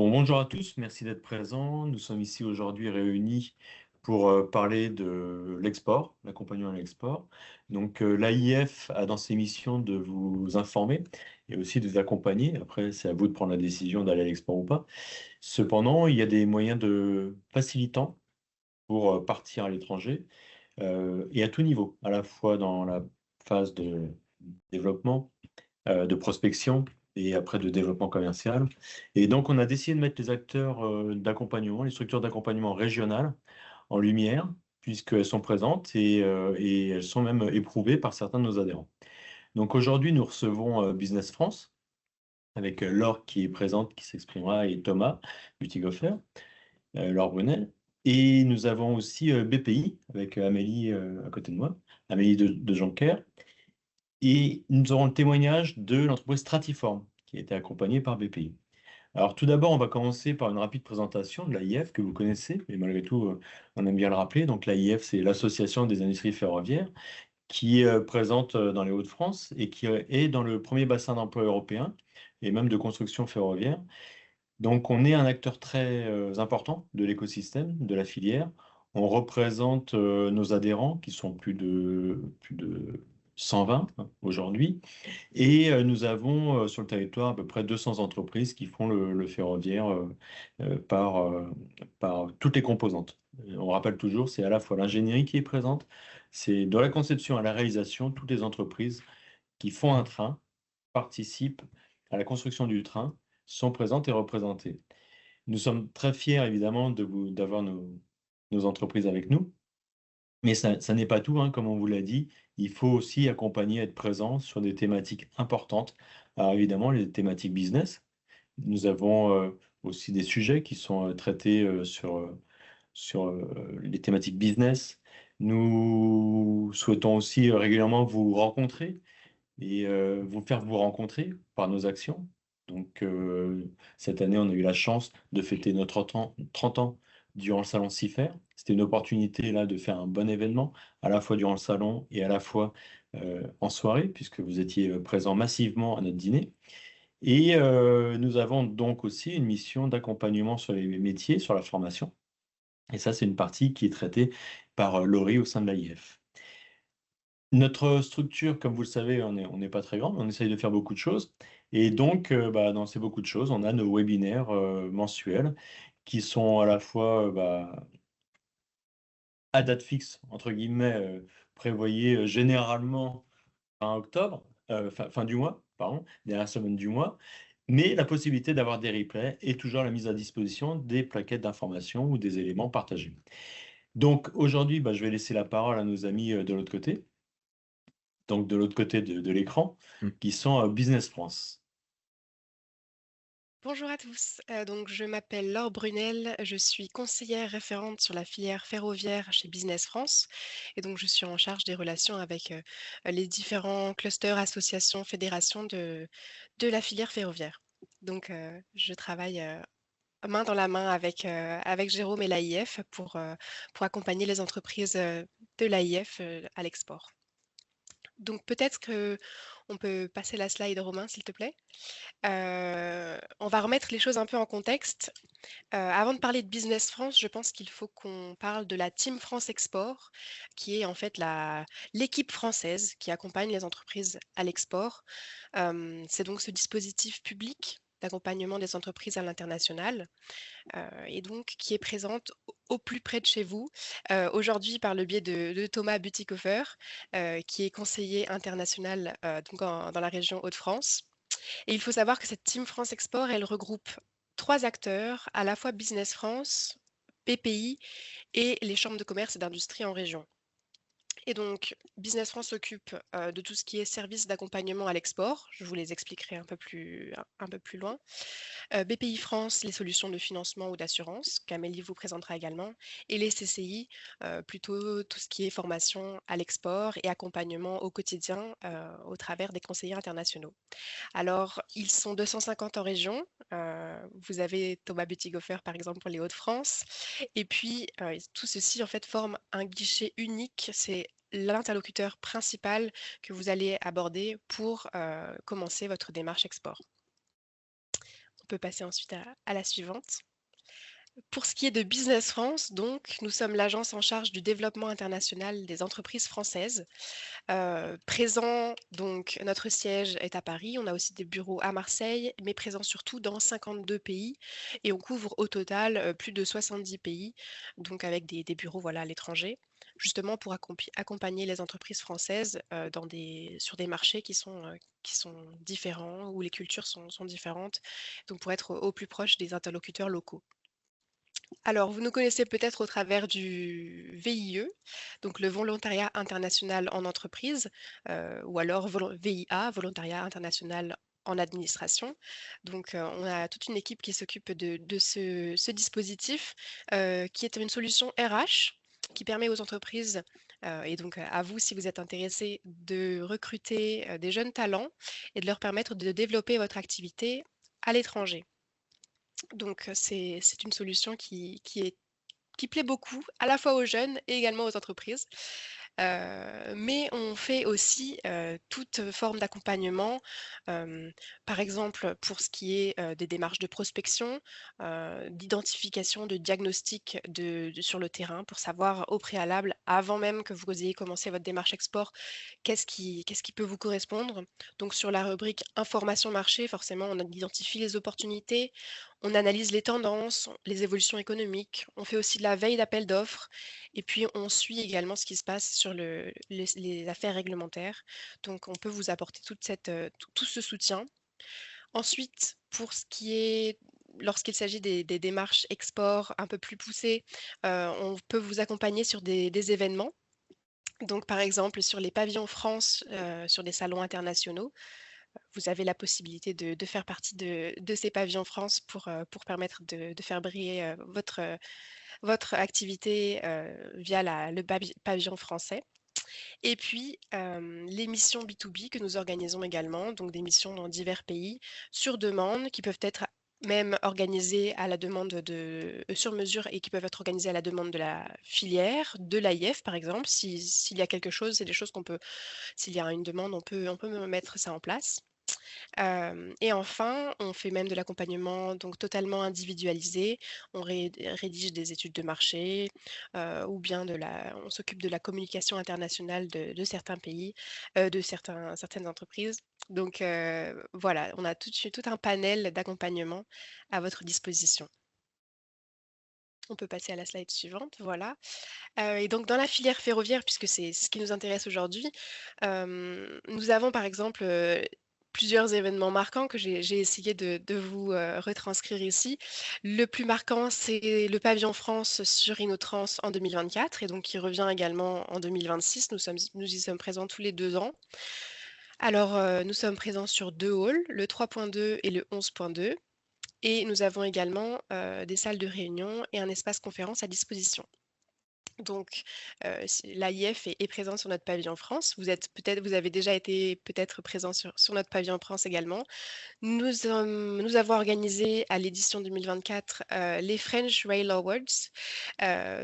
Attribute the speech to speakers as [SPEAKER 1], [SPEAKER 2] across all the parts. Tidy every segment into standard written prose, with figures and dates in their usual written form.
[SPEAKER 1] Bon, bonjour à tous, merci d'être présents. Nous sommes ici aujourd'hui réunis pour parler de l'export, l'accompagnement à l'export. Donc, l'AIF a dans ses missions de vous informer et aussi de vous accompagner. Après, c'est à vous de prendre la décision d'aller à l'export ou pas. Cependant, il y a des moyens de facilitants pour partir à l'étranger et à tout niveau, à la fois dans la phase de développement, de prospection et après de développement commercial. Et donc, on a décidé de mettre les acteurs d'accompagnement, les structures d'accompagnement régionales en lumière, puisqu'elles sont présentes et elles sont même éprouvées par certains de nos adhérents. Donc aujourd'hui, nous recevons Business France, avec Laure qui est présente, qui s'exprimera, et Thomas Butigofer, Laure Brunel. Et nous avons aussi BPI, avec Amélie à côté de moi, Amélie de Jonquer. Et nous aurons le témoignage de l'entreprise Stratiform, qui a été accompagnée par BPI. Alors tout d'abord, on va commencer par une rapide présentation de l'AIF que vous connaissez, mais malgré tout, on aime bien le rappeler. Donc l'AIF, c'est l'Association des industries ferroviaires, qui est présente dans les Hauts-de-France et qui est dans le premier bassin d'emploi européen et même de construction ferroviaire. Donc on est un acteur très important de l'écosystème, de la filière. On représente nos adhérents, qui sont plus de 120 aujourd'hui. Et nous avons sur le territoire à peu près 200 entreprises qui font le ferroviaire par toutes les composantes. On rappelle toujours, c'est à la fois l'ingénierie qui est présente, c'est de la conception à la réalisation, toutes les entreprises qui font un train participent à la construction du train, sont présentes et représentées. Nous sommes très fiers évidemment d'avoir nos entreprises avec nous. Mais ça n'est pas tout, hein, comme on vous l'a dit. Il faut aussi accompagner, être présent sur des thématiques importantes. Alors évidemment, les thématiques business. Nous avons aussi des sujets qui sont traités sur les thématiques business. Nous souhaitons aussi régulièrement vous rencontrer et vous faire vous rencontrer par nos actions. Donc, cette année, on a eu la chance de fêter nos 30 ans durant le salon CIFER. C'était une opportunité là de faire un bon événement, à la fois durant le salon et à la fois en soirée, puisque vous étiez présents massivement à notre dîner. Et nous avons donc aussi une mission d'accompagnement sur les métiers, sur la formation. Et ça, c'est une partie qui est traitée par Laurie au sein de l'AIF. Notre structure, comme vous le savez, on n'est pas très grand, mais on essaye de faire beaucoup de choses. Et donc, dans ces beaucoup de choses, on a nos webinaires mensuels qui sont à la fois à date fixe, entre guillemets, prévoyés généralement fin octobre, fin du mois, pardon, dernière semaine du mois, mais la possibilité d'avoir des replays et toujours la mise à disposition des plaquettes d'information ou des éléments partagés. Donc aujourd'hui, je vais laisser la parole à nos amis de l'autre côté. Donc de l'autre côté de l'écran, qui sont Business France.
[SPEAKER 2] Bonjour à tous, donc je m'appelle Laure Brunel, je suis conseillère référente sur la filière ferroviaire chez Business France et donc je suis en charge des relations avec, les différents clusters, associations, fédérations de la filière ferroviaire. Donc je travaille, main dans la main avec Jérôme et l'AIF pour accompagner les entreprises, de l'AIF, à l'export. Donc peut-être qu'on peut passer la slide Romain s'il te plaît? On va remettre les choses un peu en contexte. Avant de parler de Business France, je pense qu'il faut qu'on parle de la Team France Export, qui est en fait l'équipe française qui accompagne les entreprises à l'export. C'est donc ce dispositif public d'accompagnement des entreprises à l'international et donc qui est présente au plus près de chez vous, aujourd'hui par le biais de Thomas Butikofer, qui est conseiller international donc dans la région Hauts-de-France. Et il faut savoir que cette Team France Export, elle regroupe 3 acteurs, à la fois Business France, BPI et les chambres de commerce et d'industrie en région. Et donc, Business France s'occupe de tout ce qui est services d'accompagnement à l'export. Je vous les expliquerai un peu plus loin. BPI France, les solutions de financement ou d'assurance, qu'Amélie vous présentera également. Et les CCI, plutôt tout ce qui est formation à l'export et accompagnement au quotidien au travers des conseillers internationaux. Alors, ils sont 250 en région. Vous avez Thomas Butikofer, par exemple, pour les Hauts-de-France. Et puis, tout ceci, en fait, forme un guichet unique. C'est l'interlocuteur principal que vous allez aborder pour commencer votre démarche export. On peut passer ensuite à la suivante. Pour ce qui est de Business France, donc, nous sommes l'agence en charge du développement international des entreprises françaises. Présent, donc, notre siège est à Paris. On a aussi des bureaux à Marseille, mais présent surtout dans 52 pays. Et on couvre au total plus de 70 pays, donc avec des bureaux voilà, à l'étranger, justement pour accompagner les entreprises françaises sur des marchés qui sont différents, où les cultures sont différentes, donc pour être au plus proche des interlocuteurs locaux. Alors, vous nous connaissez peut-être au travers du VIE, donc le volontariat international en entreprise, ou alors VIA, volontariat international en administration. Donc, on a toute une équipe qui s'occupe de ce dispositif, qui est une solution RH qui permet aux entreprises, et donc à vous, si vous êtes intéressé, de recruter des jeunes talents et de leur permettre de développer votre activité à l'étranger. Donc, c'est une solution qui plaît beaucoup, à la fois aux jeunes et également aux entreprises. Mais on fait aussi toute forme d'accompagnement, euh, par exemple pour ce qui est des démarches de prospection, d'identification, de diagnostic sur le terrain pour savoir au préalable, avant même que vous ayez commencé votre démarche export, qu'est-ce qui peut vous correspondre. Donc sur la rubrique information marché, forcément, on identifie les opportunités, on analyse les tendances, les évolutions économiques, on fait aussi de la veille d'appel d'offres et puis on suit également ce qui se passe sur les affaires réglementaires. Donc on peut vous apporter tout ce soutien. Ensuite, pour ce qui est lorsqu'il s'agit des démarches export un peu plus poussées, on peut vous accompagner sur des événements. Donc par exemple sur les pavillons France, sur des salons internationaux, vous avez la possibilité de faire partie de ces pavillons France pour permettre de faire briller votre activité via pavillon français. Et puis, les missions B2B que nous organisons également, donc des missions dans divers pays sur demande qui peuvent être même organisées à la demande sur mesure et qui peuvent être organisées à la demande de la filière, de l'AIF par exemple. S'il y a quelque chose, c'est des choses s'il y a une demande, on peut mettre ça en place. Et enfin, on fait même de l'accompagnement donc totalement individualisé. On rédige des études de marché, ou bien on s'occupe de la communication internationale de certains pays, certaines entreprises. Donc voilà, on a tout un panel d'accompagnement à votre disposition. On peut passer à la slide suivante, voilà. Et donc dans la filière ferroviaire, puisque c'est ce qui nous intéresse aujourd'hui, nous avons par exemple plusieurs événements marquants que j'ai essayé de vous retranscrire ici. Le plus marquant, c'est le pavillon France sur Innotrans en 2024 et donc qui revient également en 2026. Nous y sommes présents tous les 2 ans. Alors, nous sommes présents sur 2 halls, le 3.2 et le 11.2. Et nous avons également des salles de réunion et un espace conférence à disposition. Donc, l'AIF est présente sur notre pavillon France. Vous avez déjà été peut-être présent sur notre pavillon France également. Nous avons organisé à l'édition 2024 les French Rail Awards,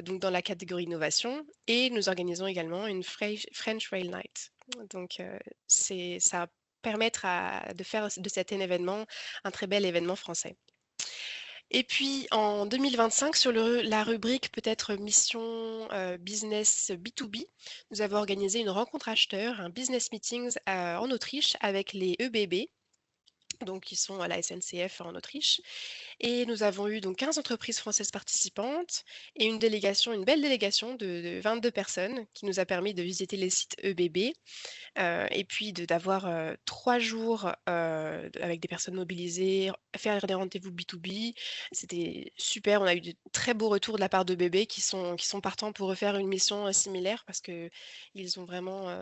[SPEAKER 2] donc dans la catégorie innovation, et nous organisons également une French Rail Night. Donc, ça va permettre de faire de cet événement un très bel événement français. Et puis en 2025, sur la rubrique peut-être mission business B2B, nous avons organisé une rencontre acheteur, un business meetings en Autriche avec les EBB, donc qui sont à la SNCF en Autriche. Et nous avons eu donc 15 entreprises françaises participantes et une belle délégation de 22 personnes qui nous a permis de visiter les sites EBB et puis d'avoir 3 jours avec des personnes mobilisées, faire des rendez-vous B2B. C'était super. On a eu de très beaux retours de la part de bébés qui sont partants pour refaire une mission similaire parce qu'ils ont vraiment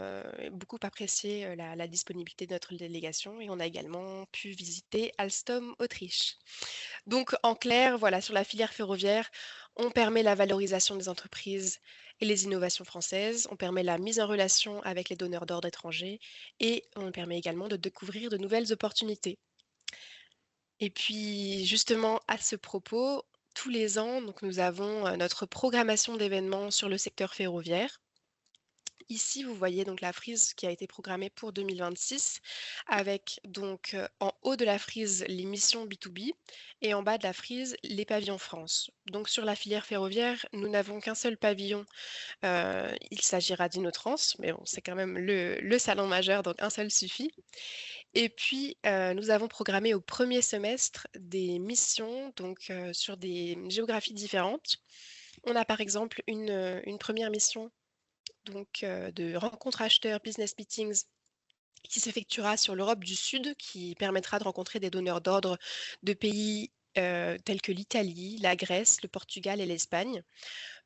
[SPEAKER 2] beaucoup apprécié la disponibilité de notre délégation. Et on a également pu visiter Alstom, Autriche. Donc, en clair, voilà, sur la filière ferroviaire, on permet la valorisation des entreprises et les innovations françaises, on permet la mise en relation avec les donneurs d'ordre étrangers et on permet également de découvrir de nouvelles opportunités. Et puis, justement, à ce propos, tous les ans, donc, nous avons notre programmation d'événements sur le secteur ferroviaire. ici, vous voyez donc la frise qui a été programmée pour 2026 avec donc, en haut de la frise, les missions B2B et en bas de la frise, les pavillons France. Donc sur la filière ferroviaire, nous n'avons qu'un seul pavillon, il s'agira d'Inotrans, mais bon, c'est quand même le salon majeur, donc un seul suffit. Et puis, nous avons programmé au premier semestre des missions donc, sur des géographies différentes. On a par exemple une première mission donc, de rencontre acheteurs business meetings qui s'effectuera sur l'Europe du Sud, qui permettra de rencontrer des donneurs d'ordre de pays, tels que l'Italie, la Grèce, le Portugal et l'Espagne.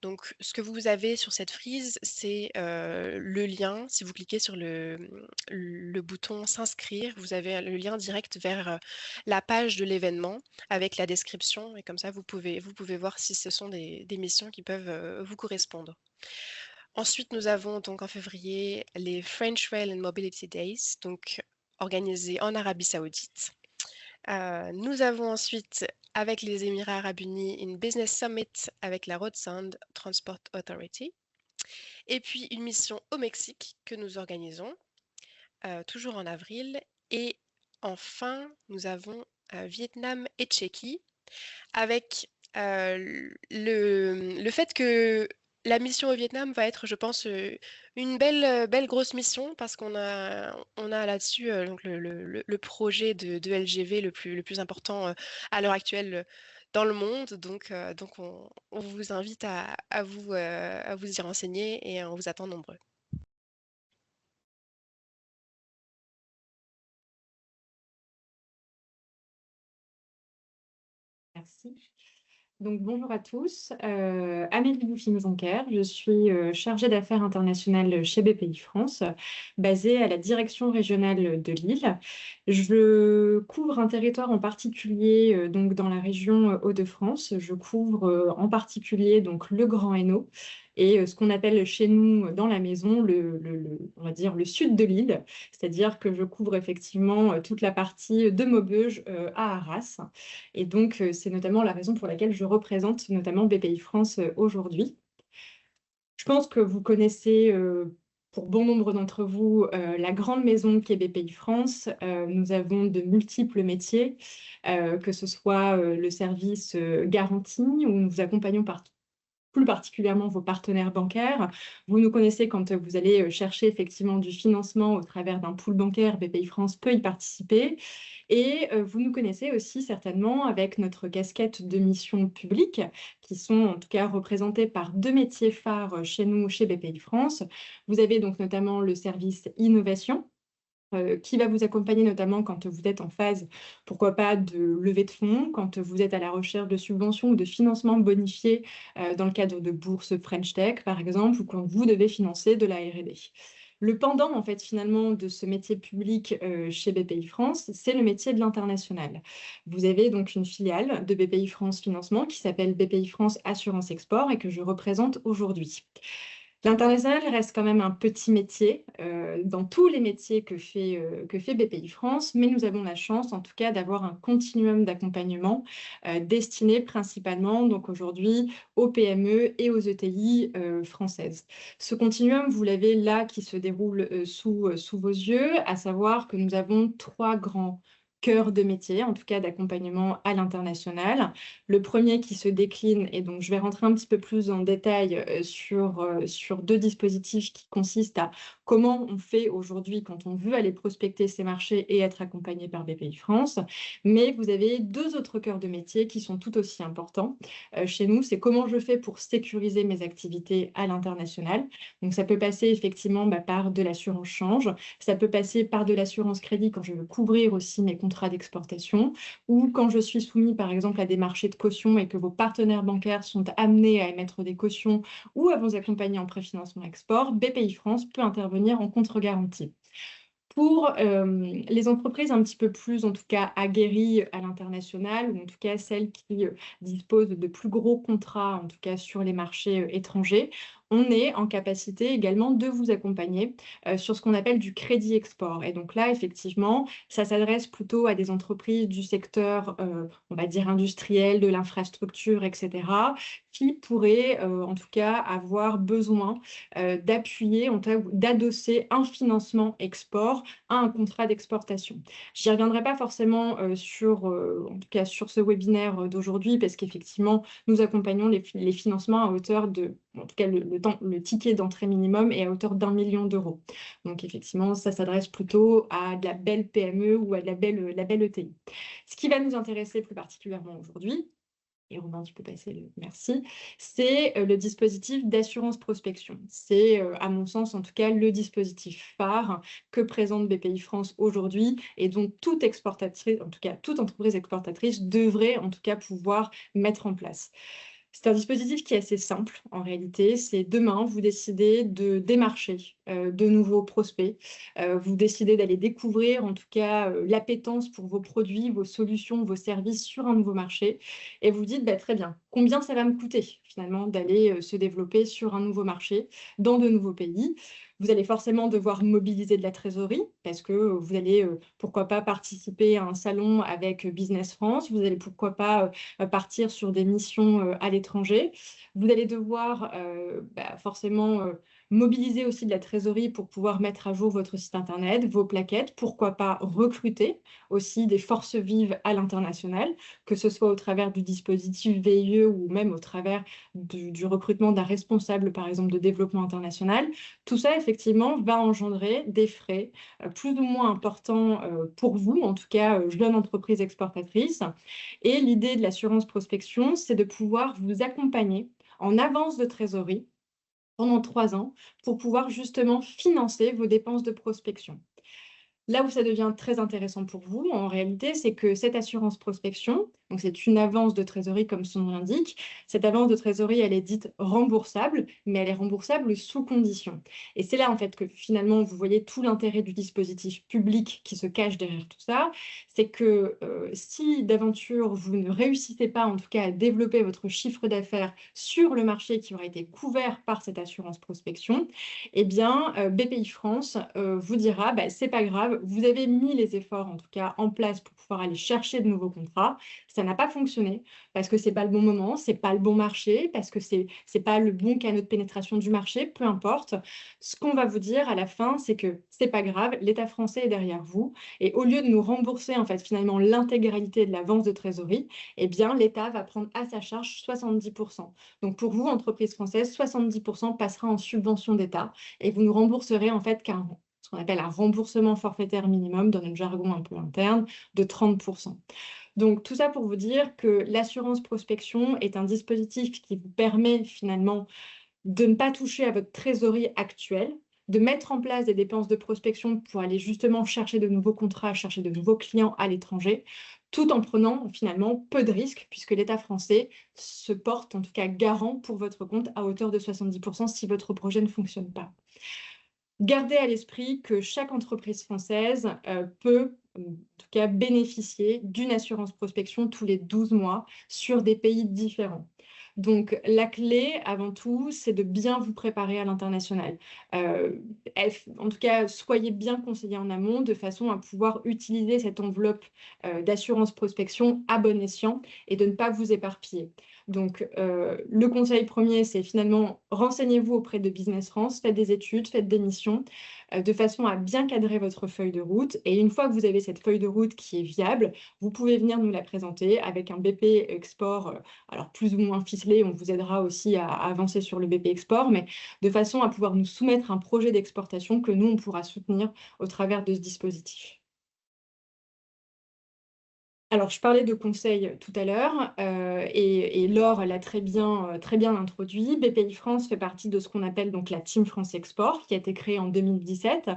[SPEAKER 2] Donc, ce que vous avez sur cette frise, c'est le lien. Si vous cliquez sur le bouton s'inscrire, vous avez le lien direct vers la page de l'événement avec la description. Et comme ça, vous pouvez voir si ce sont des missions qui peuvent vous correspondre. Ensuite, nous avons donc en février les French Rail and Mobility Days, donc organisés en Arabie Saoudite. Nous avons ensuite, avec les Émirats arabes unis, une Business Summit avec la Road Sound Transport Authority. Et puis une mission au Mexique que nous organisons, toujours en avril. Et enfin, nous avons Vietnam et Tchéquie, avec le fait que la mission au Vietnam va être, je pense, une belle grosse mission parce qu'on a là-dessus donc le projet de LGV le plus important à l'heure actuelle dans le monde. Donc on vous invite à vous y renseigner et on vous attend nombreux.
[SPEAKER 3] Merci. Donc, bonjour à tous. Amélie Bouffin-Jonquer, je suis chargée d'affaires internationales chez BPI France, basée à la direction régionale de Lille. Je couvre un territoire en particulier donc dans la région Hauts-de-France. Je couvre en particulier donc le Grand Hainaut et ce qu'on appelle chez nous dans la maison on va dire le sud de l'île, c'est-à-dire que je couvre effectivement toute la partie de Maubeuge à Arras. Et donc, c'est notamment la raison pour laquelle je représente notamment BPI France aujourd'hui. Je pense que vous connaissez, pour bon nombre d'entre vous, la grande maison qui est BPI France. Nous avons de multiples métiers, que ce soit le service garantie, où nous accompagnons plus particulièrement vos partenaires bancaires. Vous nous connaissez quand vous allez chercher effectivement du financement au travers d'un pool bancaire, BPI France peut y participer. Et vous nous connaissez aussi certainement avec notre casquette de mission publique, qui sont en tout cas représentées par deux métiers phares chez nous, chez BPI France. Vous avez donc notamment le service innovation, qui va vous accompagner notamment quand vous êtes en phase, pourquoi pas, de levée de fonds, quand vous êtes à la recherche de subventions ou de financements bonifiés dans le cadre de bourses French Tech, par exemple, ou quand vous devez financer de la R&D. Le pendant, en fait, finalement, de ce métier public chez BPI France, c'est le métier de l'international. Vous avez donc une filiale de BPI France Financement qui s'appelle BPI France Assurance Export et que je représente aujourd'hui. L'international reste quand même un petit métier dans tous les métiers que fait BPI France, mais nous avons la chance en tout cas d'avoir un continuum d'accompagnement destiné principalement donc aujourd'hui aux PME et aux ETI françaises. Ce continuum, vous l'avez là qui se déroule sous vos yeux, à savoir que nous avons trois grands cœur de métier, en tout cas d'accompagnement à l'international. Le premier qui se décline, et donc je vais rentrer un petit peu plus en détail sur deux dispositifs qui consistent à comment on fait aujourd'hui quand on veut aller prospecter ces marchés et être accompagné par BPI France. Mais vous avez deux autres cœurs de métier qui sont tout aussi importants. Chez nous, c'est comment je fais pour sécuriser mes activités à l'international. Donc ça peut passer effectivement par de l'assurance change, ça peut passer par de l'assurance crédit quand je veux couvrir aussi mes contrats d'exportation, ou quand je suis soumis par exemple à des marchés de caution et que vos partenaires bancaires sont amenés à émettre des cautions ou à vous accompagner en préfinancement export, BPI France peut intervenir en contre-garantie. Pour les entreprises un petit peu plus, en tout cas, aguerries à l'international, ou en tout cas celles qui disposent de plus gros contrats, en tout cas sur les marchés étrangers, on est en capacité également de vous accompagner sur ce qu'on appelle du crédit export. Et donc là, effectivement, ça s'adresse plutôt à des entreprises du secteur, on va dire, industriel, de l'infrastructure, etc., qui pourraient en tout cas avoir besoin d'appuyer, d'adosser un financement export à un contrat d'exportation. J'y reviendrai pas forcément en tout cas sur ce webinaire d'aujourd'hui, parce qu'effectivement, nous accompagnons les financements à hauteur de, en tout cas le ticket d'entrée minimum est à hauteur d'1 million d'euros. Donc effectivement, ça s'adresse plutôt à de la belle PME ou à de la belle ETI. Ce qui va nous intéresser plus particulièrement aujourd'hui, et Romain, tu peux passer le merci, c'est le dispositif d'assurance prospection. C'est, à mon sens, en tout cas, le dispositif phare que présente BPI France aujourd'hui et dont toute exportatrice, en tout cas toute entreprise exportatrice, devrait en tout cas pouvoir mettre en place. C'est un dispositif qui est assez simple en réalité. C'est demain, vous décidez de démarcher de nouveaux prospects. Vous décidez d'aller découvrir en tout cas l'appétence pour vos produits, vos solutions, vos services sur un nouveau marché. Et vous dites, bah, très bien, combien ça va me coûter finalement d'aller se développer sur un nouveau marché dans de nouveaux pays. Vous allez forcément devoir mobiliser de la trésorerie parce que vous allez, pourquoi pas, participer à un salon avec Business France. Vous allez, pourquoi pas, partir sur des missions à l'étranger. Vous allez devoir forcément mobiliser aussi de la trésorerie pour pouvoir mettre à jour votre site internet, vos plaquettes, pourquoi pas recruter aussi des forces vives à l'international, que ce soit au travers du dispositif VIE ou même au travers du recrutement d'un responsable, par exemple, de développement international. Tout ça, effectivement, va engendrer des frais plus ou moins importants pour vous, en tout cas, jeune entreprise exportatrice. Et l'idée de l'assurance prospection, c'est de pouvoir vous accompagner en avance de trésorerie pendant 3 ans pour pouvoir justement financer vos dépenses de prospection. Là où ça devient très intéressant pour vous, en réalité, c'est que cette assurance prospection, donc c'est une avance de trésorerie comme son nom l'indique, cette avance de trésorerie, elle est dite remboursable, mais elle est remboursable sous condition. Et c'est là, en fait, que finalement, vous voyez tout l'intérêt du dispositif public qui se cache derrière tout ça, c'est que si d'aventure, vous ne réussissez pas, en tout cas, à développer votre chiffre d'affaires sur le marché qui aura été couvert par cette assurance prospection, eh bien, BPI France vous dira, bah, c'est pas grave, vous avez mis les efforts, en tout cas, en place pour pouvoir aller chercher de nouveaux contrats. Ça n'a pas fonctionné parce que c'est pas le bon moment, c'est pas le bon marché, parce que c'est pas le bon canal de pénétration du marché, peu importe. Ce qu'on va vous dire à la fin, c'est que c'est pas grave, l'État français est derrière vous. Et au lieu de nous rembourser, en fait, finalement, l'intégralité de l'avance de trésorerie, eh bien, l'État va prendre à sa charge 70%. Donc, pour vous, entreprise française, 70% passera en subvention d'État et vous nous rembourserez, en fait, ce qu'on appelle un remboursement forfaitaire minimum dans notre jargon un peu interne de 30%. Donc, tout ça pour vous dire que l'assurance prospection est un dispositif qui vous permet finalement de ne pas toucher à votre trésorerie actuelle, de mettre en place des dépenses de prospection pour aller justement chercher de nouveaux contrats, chercher de nouveaux clients à l'étranger, tout en prenant finalement peu de risques, puisque l'État français se porte en tout cas garant pour votre compte à hauteur de 70% si votre projet ne fonctionne pas. Gardez à l'esprit que chaque entreprise française peut, en tout cas, bénéficier d'une assurance prospection tous les 12 mois sur des pays différents. Donc, la clé, avant tout, c'est de bien vous préparer à l'international. En tout cas, soyez bien conseillés en amont de façon à pouvoir utiliser cette enveloppe d'assurance prospection à bon escient et de ne pas vous éparpiller. Donc, le conseil premier, c'est finalement renseignez-vous auprès de Business France, faites des études, faites des missions, de façon à bien cadrer votre feuille de route. Et une fois que vous avez cette feuille de route qui est viable, vous pouvez venir nous la présenter avec un BP Export, alors plus ou moins ficelé, on vous aidera aussi à avancer sur le BP Export, mais de façon à pouvoir nous soumettre un projet d'exportation que nous, on pourra soutenir au travers de ce dispositif. Alors, je parlais de conseils tout à l'heure et Laure l'a très bien introduit. BPI France fait partie de ce qu'on appelle donc la Team France Export, qui a été créée en 2017.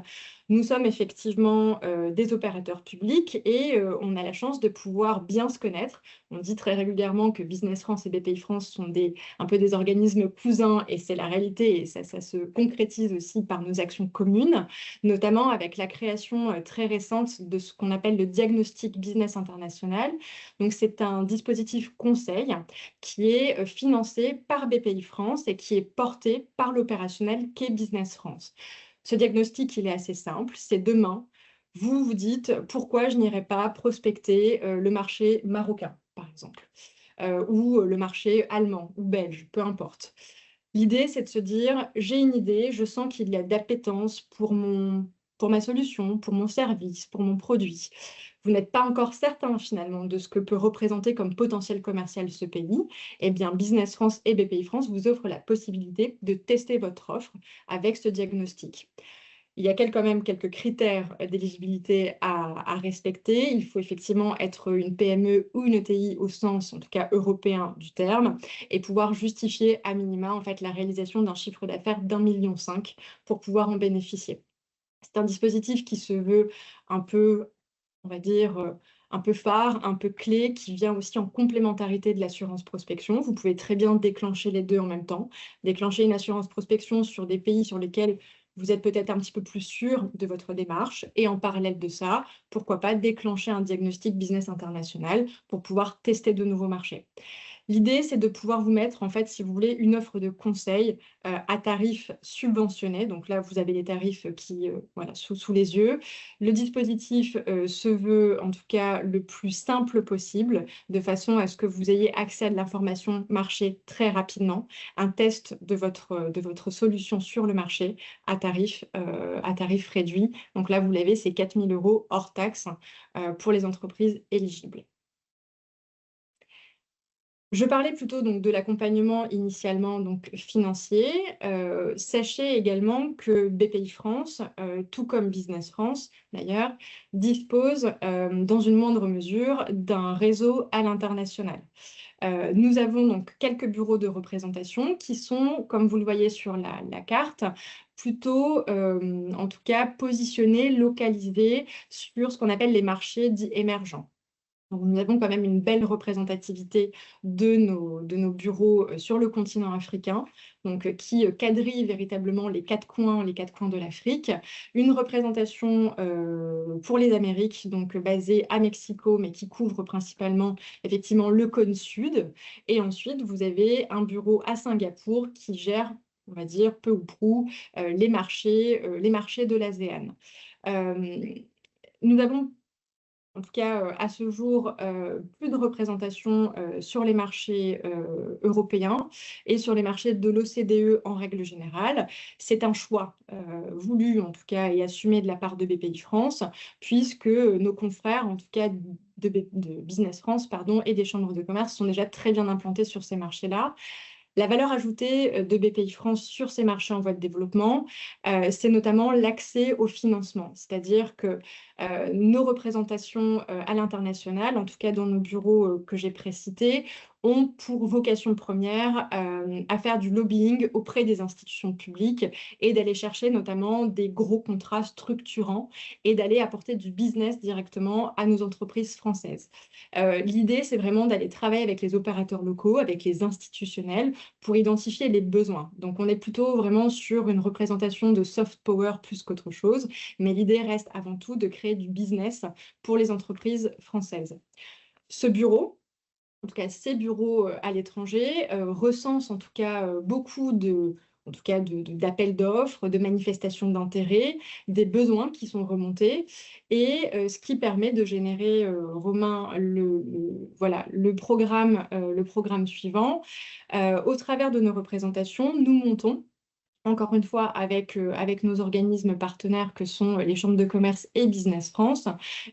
[SPEAKER 3] Nous sommes effectivement des opérateurs publics et on a la chance de pouvoir bien se connaître. On dit très régulièrement que Business France et BPI France sont un peu des organismes cousins et c'est la réalité et ça se concrétise aussi par nos actions communes, notamment avec la création très récente de ce qu'on appelle le diagnostic business international, international. Donc, c'est un dispositif conseil qui est financé par BPI France et qui est porté par l'opérationnel qu'est Business France. Ce diagnostic, il est assez simple. C'est demain, vous vous dites pourquoi je n'irai pas prospecter le marché marocain, par exemple, ou le marché allemand ou belge, peu importe. L'idée, c'est de se dire, j'ai une idée, je sens qu'il y a d'appétence pour ma solution, pour mon service, pour mon produit. Vous n'êtes pas encore certain finalement de ce que peut représenter comme potentiel commercial ce pays. Eh bien, Business France et BPI France vous offrent la possibilité de tester votre offre avec ce diagnostic. Il y a quand même quelques critères d'éligibilité à respecter. Il faut effectivement être une PME ou une ETI au sens, en tout cas, européen du terme, et pouvoir justifier à minima en fait, la réalisation d'un chiffre d'affaires d'1,5 million pour pouvoir en bénéficier. C'est un dispositif qui se veut un peu, on va dire, un peu phare, un peu clé, qui vient aussi en complémentarité de l'assurance prospection. Vous pouvez très bien déclencher les deux en même temps. Déclencher une assurance prospection sur des pays sur lesquels vous êtes peut-être un petit peu plus sûr de votre démarche. Et en parallèle de ça, pourquoi pas déclencher un diagnostic business international pour pouvoir tester de nouveaux marchés. L'idée, c'est de pouvoir vous mettre, en fait, si vous voulez, une offre de conseil à tarif subventionné. Donc là, vous avez les tarifs qui, voilà, sous les yeux. Le dispositif se veut, en tout cas, le plus simple possible, de façon à ce que vous ayez accès à de l'information marché très rapidement, un test de votre solution sur le marché à tarif réduit. Donc là, vous l'avez, c'est 4 000 € hors taxe pour les entreprises éligibles. Je parlais plutôt donc de l'accompagnement initialement donc financier. Sachez également que BPI France, tout comme Business France d'ailleurs, dispose dans une moindre mesure d'un réseau à l'international. Nous avons donc quelques bureaux de représentation qui sont, comme vous le voyez sur la carte, plutôt, en tout cas, positionnés, localisés sur ce qu'on appelle les marchés dits émergents. Donc, nous avons quand même une belle représentativité de nos bureaux sur le continent africain, donc, qui quadrillent véritablement les quatre coins de l'Afrique. Une représentation pour les Amériques, donc basée à Mexico, mais qui couvre principalement effectivement le cône sud. Et ensuite, vous avez un bureau à Singapour qui gère, on va dire, peu ou prou, les marchés de l'ASEAN. Nous avons en tout cas, à ce jour, plus de représentation sur les marchés européens et sur les marchés de l'OCDE en règle générale. C'est un choix voulu, en tout cas, et assumé de la part de BPI France, puisque nos confrères, en tout cas de Business France, pardon, et des chambres de commerce sont déjà très bien implantés sur ces marchés-là. La valeur ajoutée de BPI France sur ces marchés en voie de développement, c'est notamment l'accès au financement. C'est-à-dire que nos représentations à l'international, en tout cas dans nos bureaux que j'ai précités, ont pour vocation première à faire du lobbying auprès des institutions publiques et d'aller chercher notamment des gros contrats structurants et d'aller apporter du business directement à nos entreprises françaises. L'idée, c'est vraiment d'aller travailler avec les opérateurs locaux, avec les institutionnels, pour identifier les besoins. Donc, on est plutôt vraiment sur une représentation de soft power plus qu'autre chose, mais l'idée reste avant tout de créer du business pour les entreprises françaises. Ce bureau, en tout cas ces bureaux à l'étranger, recensent en tout cas beaucoup d'appels d'offres, de manifestations d'intérêt, des besoins qui sont remontés et ce qui permet de générer, Romain, le programme suivant. Au travers de nos représentations, nous montons encore une fois avec nos organismes partenaires que sont les chambres de commerce et Business France,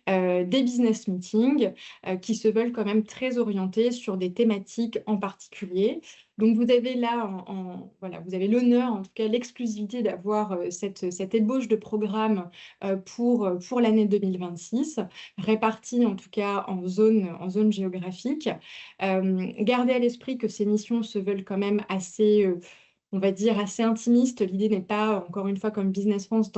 [SPEAKER 3] des business meetings qui se veulent quand même très orientés sur des thématiques en particulier. Donc vous avez là, voilà, vous avez l'honneur, en tout cas l'exclusivité d'avoir cette ébauche de programme pour l'année 2026, répartie en tout cas en zone géographique. Gardez à l'esprit que ces missions se veulent quand même assez on va dire, assez intimiste. L'idée n'est pas, encore une fois, comme Business France,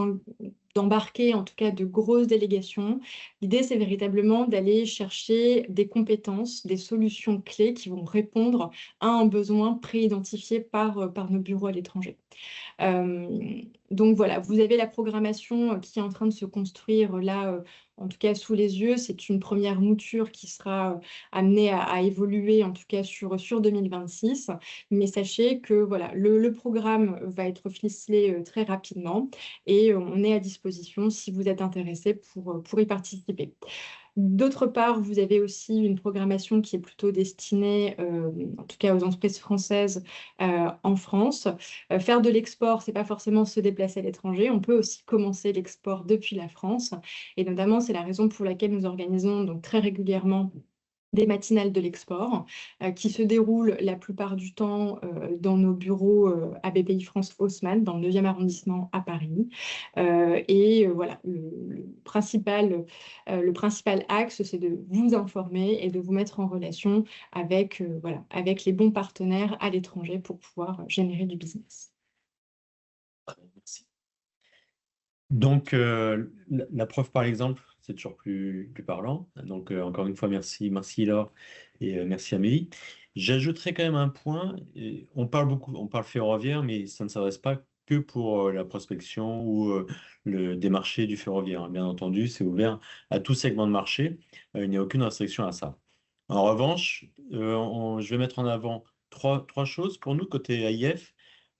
[SPEAKER 3] d'embarquer en tout cas de grosses délégations. L'idée, c'est véritablement d'aller chercher des compétences, des solutions clés qui vont répondre à un besoin préidentifié par nos bureaux à l'étranger. Donc voilà, vous avez la programmation qui est en train de se construire là, en tout cas sous les yeux. C'est une première mouture qui sera amenée à évoluer, en tout cas sur 2026. Mais sachez que voilà, le programme va être ficelé très rapidement et on est à disposition si vous êtes intéressé pour y participer. D'autre part, vous avez aussi une programmation qui est plutôt destinée, en tout cas aux entreprises françaises en France. Faire de l'export, c'est pas forcément se déplacer à l'étranger. On peut aussi commencer l'export depuis la France. Et notamment, c'est la raison pour laquelle nous organisons donc très régulièrement des matinales de l'export qui se déroulent la plupart du temps dans nos bureaux à BPI France Haussmann, dans le 9e arrondissement à Paris. Voilà, le principal axe, c'est de vous informer et de vous mettre en relation avec, voilà, avec les bons partenaires à l'étranger pour pouvoir générer du business.
[SPEAKER 1] Merci. Donc, la preuve par l'exemple, c'est toujours plus parlant. Donc, encore une fois, merci Laure et merci Amélie. J'ajouterai quand même un point. On parle beaucoup, on parle ferroviaire, mais ça ne s'adresse pas que pour la prospection ou des marchés du ferroviaire, hein. Bien entendu, c'est ouvert à tout segment de marché. Il n'y a aucune restriction à ça. En revanche, je vais mettre en avant trois choses. Pour nous, côté AIF,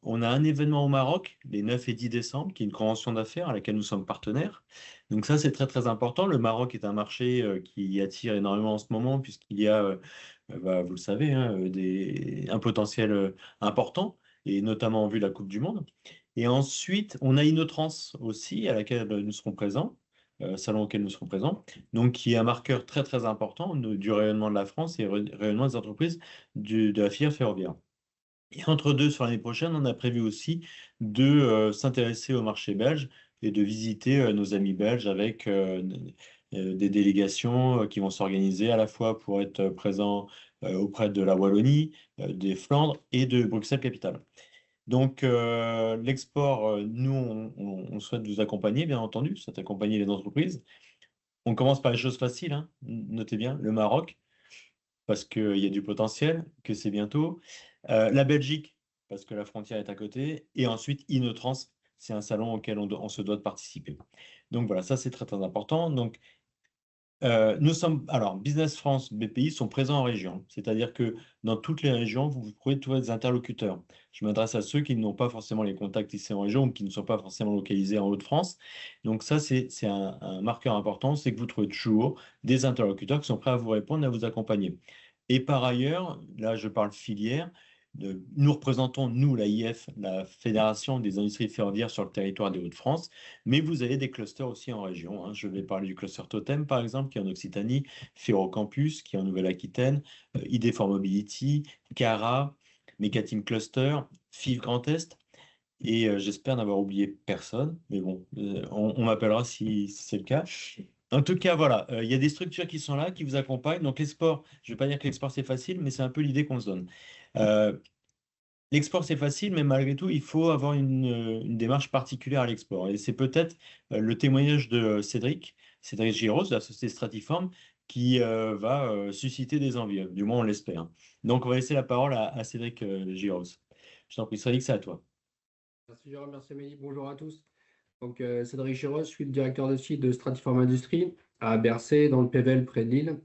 [SPEAKER 1] on a un événement au Maroc, les 9 et 10 décembre, qui est une convention d'affaires à laquelle nous sommes partenaires. Donc ça, c'est très très important. Le Maroc est un marché qui attire énormément en ce moment, puisqu'il y a, vous le savez, hein, un potentiel important, et notamment en vue de la Coupe du Monde. Et ensuite, on a Innotrans aussi, à laquelle nous serons présents, salon auquel nous serons présents, donc qui est un marqueur très très important du rayonnement de la France et rayonnement des entreprises de la filière ferroviaire. Et entre deux, sur l'année prochaine, on a prévu aussi de s'intéresser au marché belge et de visiter nos amis belges avec des délégations qui vont s'organiser à la fois pour être présents auprès de la Wallonie, des Flandres et de Bruxelles-Capitale. Donc, l'export, nous, on souhaite vous accompagner, bien entendu, souhaite accompagner les entreprises. On commence par les choses faciles, hein. Notez bien, le Maroc, parce qu'il y a du potentiel, que c'est bientôt. La Belgique, parce que la frontière est à côté. Et ensuite, Innotrans, c'est un salon auquel on se doit de participer. Donc voilà, ça c'est très très important. Donc, alors, Business France, BPI sont présents en région, c'est-à-dire que dans toutes les régions, vous pouvez trouver des interlocuteurs. Je m'adresse à ceux qui n'ont pas forcément les contacts ici en région ou qui ne sont pas forcément localisés en Hauts-de-France. Donc ça, c'est un marqueur important, c'est que vous trouvez toujours des interlocuteurs qui sont prêts à vous répondre et à vous accompagner. Et par ailleurs, là, je parle filière. Nous représentons, nous, l'AIF, la Fédération des industries ferroviaires sur le territoire des Hauts-de-France, mais vous avez des clusters aussi en région, hein. Je vais parler du cluster Totem, par exemple, qui est en Occitanie, Ferrocampus, qui est en Nouvelle-Aquitaine, ID4 Mobility, Cara, Megateam Cluster, FIV Grand Est, et j'espère n'avoir oublié personne, mais bon, on m'appellera si c'est le cas. En tout cas, voilà, il y a des structures qui sont là, qui vous accompagnent. Donc, l'export, je ne vais pas dire que l'export, c'est facile, mais c'est un peu l'idée qu'on se donne. L'export, c'est facile, mais malgré tout, il faut avoir une démarche particulière à l'export. Et c'est peut-être le témoignage de Cédric Giros, de la société Stratiform, qui va susciter des envies. Du moins, on l'espère. Donc, on va laisser la parole à Cédric Giros. Je t'en prie, Cédric, c'est à toi.
[SPEAKER 4] Merci Jérôme, merci Amélie. Bonjour à tous. Donc, Cédric Giros, je suis le directeur de site de Stratiform Industries à Bercé, dans le Pével, près de Lille.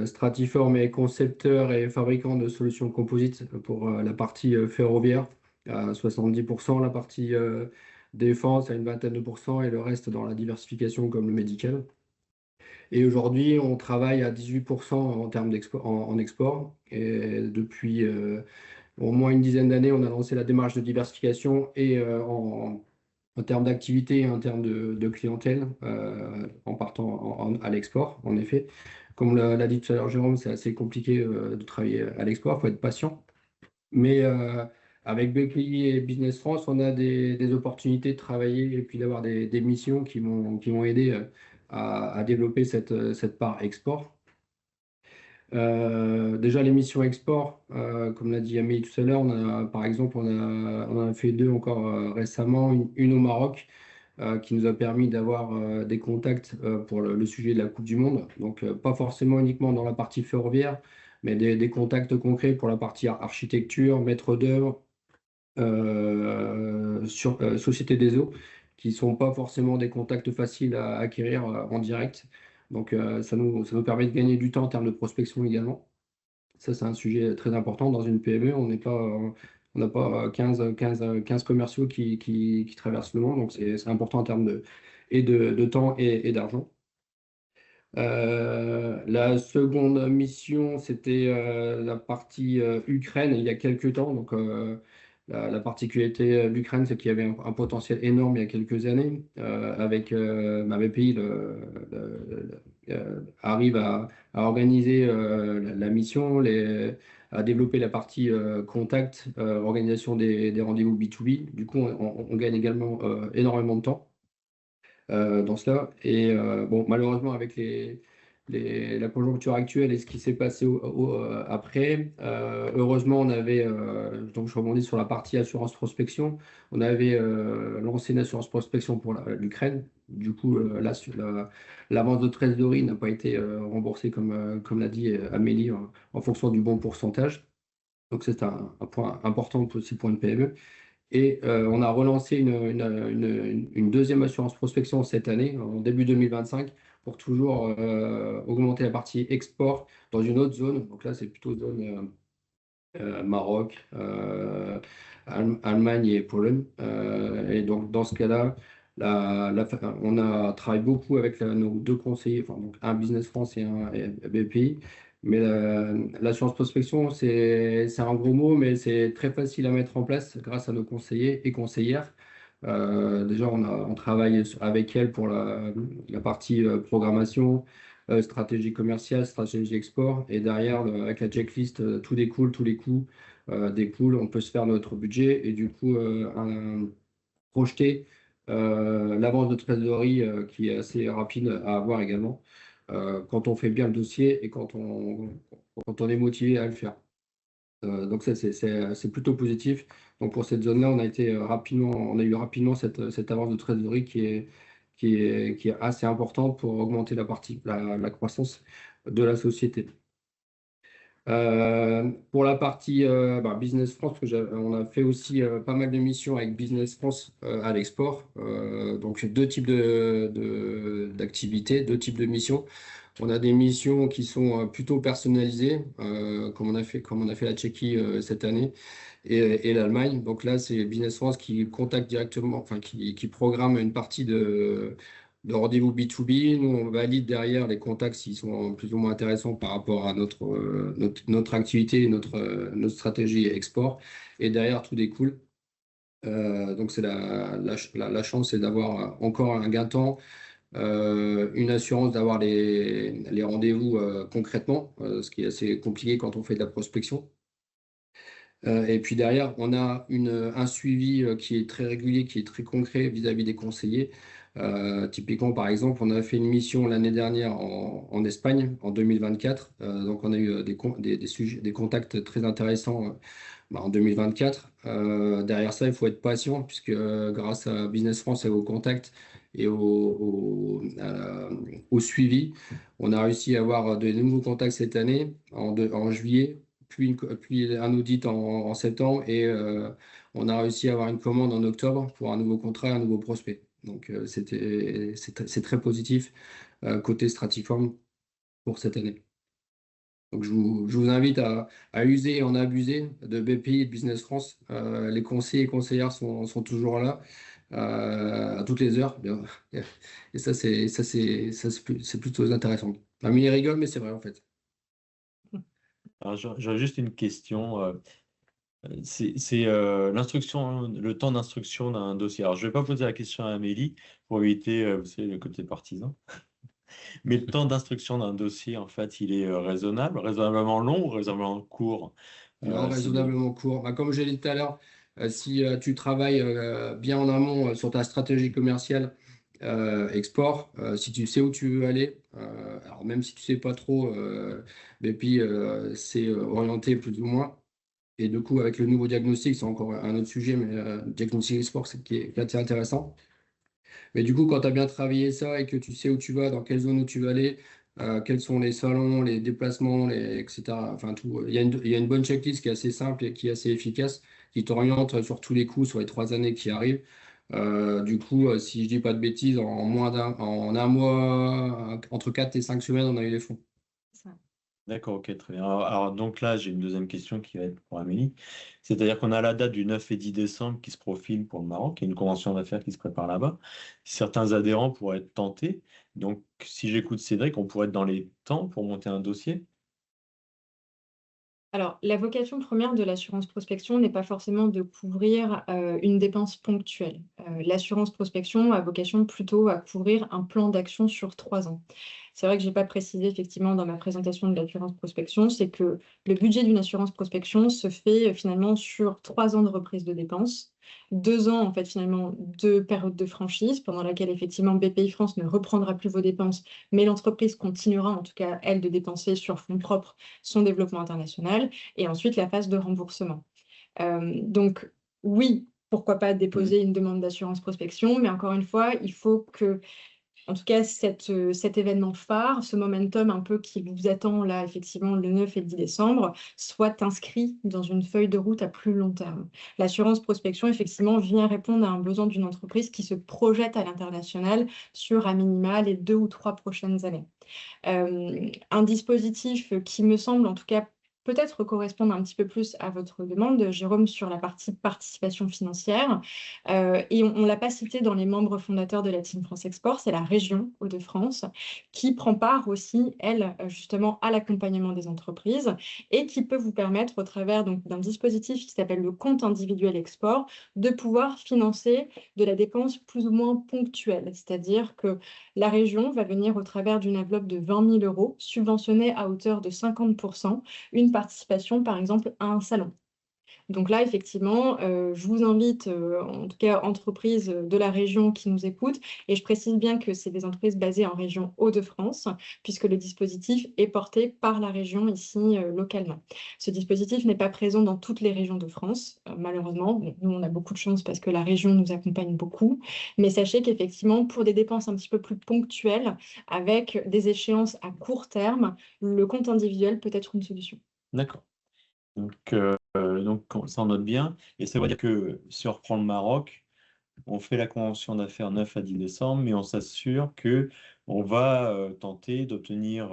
[SPEAKER 4] Stratiform est concepteur et fabricant de solutions composites pour la partie ferroviaire à 70%, la partie défense à une vingtaine de pourcents et le reste dans la diversification comme le médical. Et aujourd'hui, on travaille à 18% en termes d'export, en export. Et depuis au moins une dizaine d'années, on a lancé la démarche de diversification et en termes d'activité et en termes de clientèle, en partant à l'export, en effet. Comme l'a dit tout à l'heure Jérôme, c'est assez compliqué de travailler à l'export, il faut être patient. Mais avec BPI et Business France, on a des opportunités de travailler et puis d'avoir des missions qui vont aider à développer cette part export. Déjà, les missions export, comme l'a dit Amélie tout à l'heure, par exemple, on en a fait deux encore récemment, une au Maroc, qui nous a permis d'avoir des contacts pour le sujet de la Coupe du Monde. Donc, pas forcément uniquement dans la partie ferroviaire, mais des contacts concrets pour la partie architecture, maître d'œuvre, Société des eaux, qui ne sont pas forcément des contacts faciles à acquérir en direct. Donc, ça nous permet de gagner du temps en termes de prospection également. Ça, c'est un sujet très important dans une PME. On n'a pas 15 commerciaux qui traversent le monde. Donc, c'est important en termes de temps et d'argent. La seconde mission, c'était la partie Ukraine il y a quelques temps. Donc, la particularité de l'Ukraine, c'est qu'il y avait un potentiel énorme il y a quelques années. Avec ma BPI arrive à organiser la mission, à développer la partie contact, organisation des rendez-vous B2B. Du coup, on gagne également énormément de temps dans cela. Et bon, malheureusement, avec la conjoncture actuelle et ce qui s'est passé après, heureusement, on avait, donc je rebondis sur la partie assurance prospection, on avait lancé une assurance prospection pour l'Ukraine. Du coup, là, l'avance de trésorerie n'a pas été remboursée comme l'a dit Amélie, en fonction du bon pourcentage. Donc, c'est un point important aussi pour une PME. Et on a relancé une deuxième assurance prospection cette année, en début 2025, pour toujours augmenter la partie export dans une autre zone. Donc là, c'est plutôt zone Maroc, Allemagne et Pologne. Et donc, dans ce cas-là, on a travaillé beaucoup avec nos deux conseillers, enfin, donc un Business France et BPI. Mais l'assurance prospection, c'est un gros mot, mais c'est très facile à mettre en place grâce à nos conseillers et conseillères. Déjà, on travaille avec elles pour la partie programmation, stratégie commerciale, stratégie export. Et derrière, avec la checklist, tout découle, tous les coûts découlent. On peut se faire notre budget et du coup, projeter l'avance de trésorerie qui est assez rapide à avoir également quand on fait bien le dossier et quand on est motivé à le faire. Donc ça, c'est plutôt positif. Donc pour cette zone-là, on a eu rapidement cette avance de trésorerie qui est assez importante pour augmenter la croissance de la société. Pour la partie Business France, on a fait aussi pas mal de missions avec Business France à l'export. Donc deux types d'activités, deux types de missions. On a des missions qui sont plutôt personnalisées, comme on a fait la Tchéquie cette année et l'Allemagne. Donc là, c'est Business France qui contacte directement, enfin qui programme une partie de rendez-vous B2B. Nous, on valide derrière les contacts s'ils sont plus ou moins intéressants par rapport à notre activité, notre stratégie export. Et derrière, tout découle. Donc, c'est la chance, c'est d'avoir encore un gain de temps, une assurance d'avoir les rendez-vous concrètement, ce qui est assez compliqué quand on fait de la prospection. Et puis derrière, on a un suivi qui est très régulier, qui est très concret vis-à-vis des conseillers. Typiquement, par exemple, on a fait une mission l'année dernière en Espagne, en 2024. Donc, on a eu des contacts très intéressants en 2024. Derrière ça, il faut être patient, puisque grâce à Business France et aux contacts et au suivi, on a réussi à avoir de nouveaux contacts cette année, en juillet, puis un audit en septembre, et on a réussi à avoir une commande en octobre pour un nouveau contrat, un nouveau prospect. Donc, c'est très positif côté Stratiform pour cette année. Donc, je vous invite à user et en abuser de BPI et de Business France. Les conseillers et conseillères sont toujours là à toutes les heures. Bien. Et ça, c'est plutôt intéressant. Amélie rigole, mais c'est vrai en fait.
[SPEAKER 1] Alors, j'aurais juste une question. C'est le temps d'instruction d'un dossier. Alors, je ne vais pas poser la question à Amélie pour éviter, vous savez, le côté partisan. Mais le temps d'instruction d'un dossier, en fait, il est raisonnablement long ou raisonnablement court?
[SPEAKER 4] Non,
[SPEAKER 1] Si
[SPEAKER 4] raisonnablement court. Comme j'ai dit tout à l'heure, si tu travailles bien en amont sur ta stratégie commerciale export, si tu sais où tu veux aller, alors même si tu sais pas trop, BPI c'est orienté plus ou moins. Et du coup, avec le nouveau diagnostic, c'est encore un autre sujet, mais diagnostic export, c'est qui est assez intéressant. Mais du coup, quand tu as bien travaillé ça et que tu sais où tu vas, dans quelle zone où tu vas aller, quels sont les salons, les déplacements, etc. Enfin, tout. Il y a une bonne checklist qui est assez simple et qui est assez efficace, qui t'oriente sur tous les coups sur les 3 années qui arrivent. Du coup, si je dis pas de bêtises, en un mois, entre 4 et 5 semaines, on a eu les fonds.
[SPEAKER 3] Ça.
[SPEAKER 1] D'accord, ok, très bien. Alors, donc là, j'ai une deuxième question qui va être pour Amélie. C'est-à-dire qu'on a la date du 9 et 10 décembre qui se profile pour le Maroc, il y a une convention d'affaires qui se prépare là-bas. Certains adhérents pourraient être tentés. Donc, si j'écoute Cédric, on pourrait être dans les temps pour monter un dossier.
[SPEAKER 3] Alors, la vocation première de l'assurance prospection n'est pas forcément de couvrir une dépense ponctuelle. L'assurance prospection a vocation plutôt à couvrir un plan d'action sur 3 ans. C'est vrai que je n'ai pas précisé effectivement dans ma présentation de l'assurance prospection, c'est que le budget d'une assurance prospection se fait finalement sur 3 ans de reprise de dépenses, 2 ans en fait finalement de période de franchise pendant laquelle effectivement BPI France ne reprendra plus vos dépenses, mais l'entreprise continuera en tout cas elle de dépenser sur fonds propres son développement international, et ensuite la phase de remboursement. Donc oui, pourquoi pas déposer une demande d'assurance prospection, mais encore une fois, il faut que en tout cas, cet événement phare, ce momentum un peu qui vous attend là, effectivement, le 9 et le 10 décembre, soit inscrit dans une feuille de route à plus long terme. L'assurance prospection, effectivement, vient répondre à un besoin d'une entreprise qui se projette à l'international sur à minima les 2 ou 3 prochaines années. Un dispositif qui me semble en tout cas peut-être correspondre un petit peu plus à votre demande, Jérôme, sur la partie participation financière. Et on ne l'a pas cité dans les membres fondateurs de la Team France Export, c'est la région Hauts-de-France qui prend part aussi, elle, justement, à l'accompagnement des entreprises et qui peut vous permettre, au travers donc, d'un dispositif qui s'appelle le compte individuel export, de pouvoir financer de la dépense plus ou moins ponctuelle. C'est-à-dire que la région va venir, au travers d'une enveloppe de 20 000 euros, subventionner à hauteur de 50% une participation, par exemple, à un salon. Donc là, effectivement, je vous invite, en tout cas entreprises de la région qui nous écoutent, et je précise bien que c'est des entreprises basées en région Hauts-de-France, puisque le dispositif est porté par la région ici, localement. Ce dispositif n'est pas présent dans toutes les régions de France, malheureusement. Bon, nous, on a beaucoup de chance parce que la région nous accompagne beaucoup, mais sachez qu'effectivement, pour des dépenses un petit peu plus ponctuelles, avec des échéances à court terme, le compte individuel peut être une solution.
[SPEAKER 1] D'accord. Donc, ça on note bien. Et ça veut dire que si on reprend le Maroc, on fait la convention d'affaires 9 à 10 décembre, mais on s'assure que on va tenter d'obtenir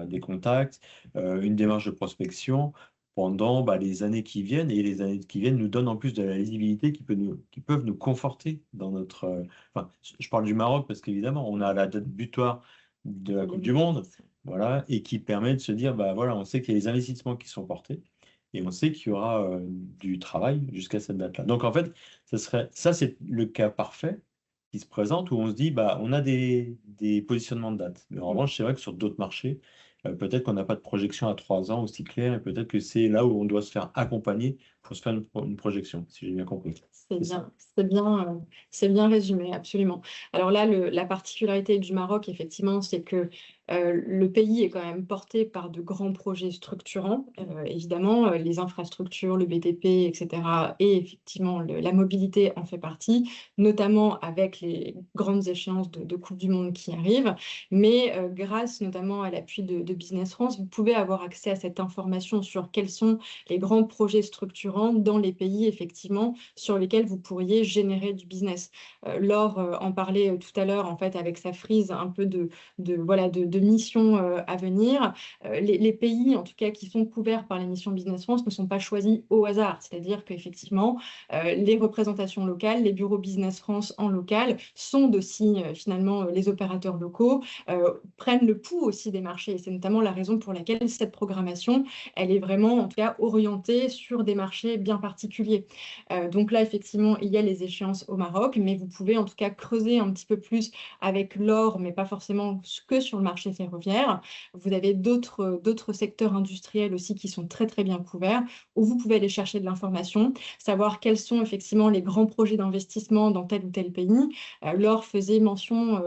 [SPEAKER 1] des contacts, une démarche de prospection pendant les années qui viennent. Et les années qui viennent nous donnent en plus de la lisibilité qui peuvent nous conforter dans notre... enfin, je parle du Maroc parce qu'évidemment, on a la date butoir de la Coupe du Monde, voilà, et qui permet de se dire, voilà, on sait qu'il y a les investissements qui sont portés. Et on sait qu'il y aura du travail jusqu'à cette date-là. Donc en fait, ça c'est le cas parfait qui se présente où on se dit, on a des positionnements de date. Mais en revanche, c'est vrai que sur d'autres marchés, peut-être qu'on n'a pas de projection à 3 ans aussi claire et peut-être que c'est là où on doit se faire accompagner pour se faire une projection, si j'ai bien compris.
[SPEAKER 3] C'est bien résumé, absolument. Alors là, la particularité du Maroc, effectivement, c'est que le pays est quand même porté par de grands projets structurants. Évidemment, les infrastructures, le BTP, etc. Et effectivement, la mobilité en fait partie, notamment avec les grandes échéances de Coupe du Monde qui arrivent. Mais grâce notamment à l'appui de Business France, vous pouvez avoir accès à cette information sur quels sont les grands projets structurants dans les pays, effectivement, sur lesquels vous pourriez générer du business. Laure en parlait tout à l'heure, en fait, avec sa frise un peu de missions à venir. Les pays, en tout cas, qui sont couverts par les missions Business France ne sont pas choisis au hasard. C'est-à-dire qu'effectivement, les représentations locales, les bureaux Business France en local sont aussi, finalement, les opérateurs locaux, prennent le pouls aussi des marchés. Et c'est notamment la raison pour laquelle cette programmation, elle est vraiment, en tout cas, orientée sur des marchés bien particuliers. Donc là, effectivement, il y a les échéances au Maroc, mais vous pouvez en tout cas creuser un petit peu plus avec l'or, mais pas forcément que sur le marché marché ferroviaire. Vous avez d'autres secteurs industriels aussi qui sont très très bien couverts, où vous pouvez aller chercher de l'information, savoir quels sont effectivement les grands projets d'investissement dans tel ou tel pays. Laure faisait mention